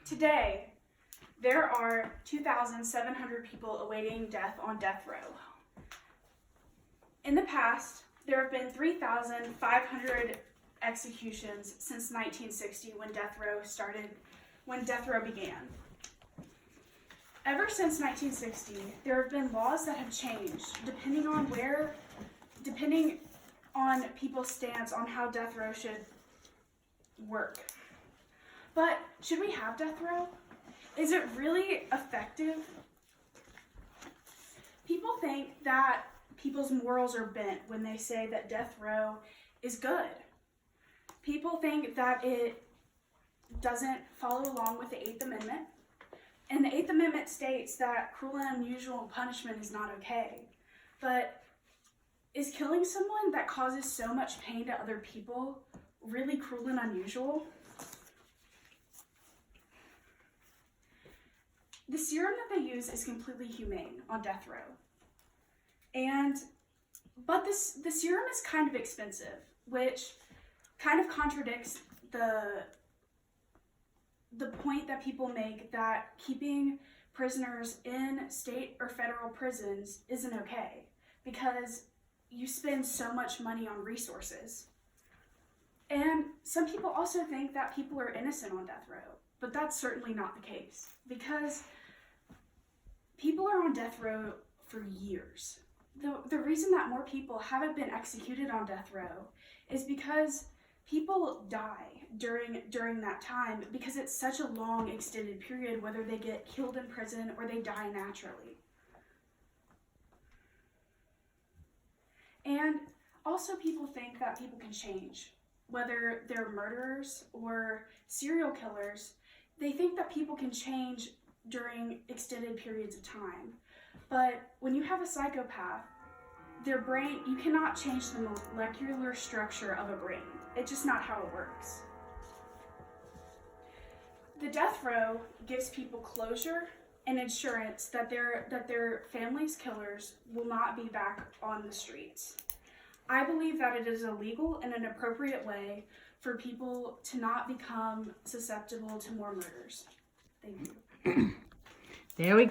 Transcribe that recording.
Today, there are 2,700 people awaiting death on death row. In the past, there have been 3,500 executions since 1960 when death row began. Ever since 1960, there have been laws that have changed depending on people's stance on how death row should work. But should we have death row? Is it really effective? People think that people's morals are bent when they say that death row is good. People think that it doesn't follow along with the 8th Amendment. And the 8th Amendment states that cruel and unusual punishment is not okay. But is killing someone that causes so much pain to other people really cruel and unusual? The serum that they use is completely humane on death row. But the serum is kind of expensive, which kind of contradicts the point that people make that keeping prisoners in state or federal prisons isn't okay, because you spend so much money on resources. And some people also think that people are innocent on death row, but that's certainly not the case, because people are on death row for years. The reason that more people haven't been executed on death row is because people die during that time, because it's such a long extended period, whether they get killed in prison or they die naturally. And also people think that people can change, whether they're murderers or serial killers. They think that people can change during extended periods of time. But when you have a psychopath, their brain, you cannot change the molecular structure of a brain. It's just not how it works. The death row gives people closure and insurance that their family's killers will not be back on the streets. I believe that it is a legal and an appropriate way for people to not become susceptible to more murders. Thank you. There we go.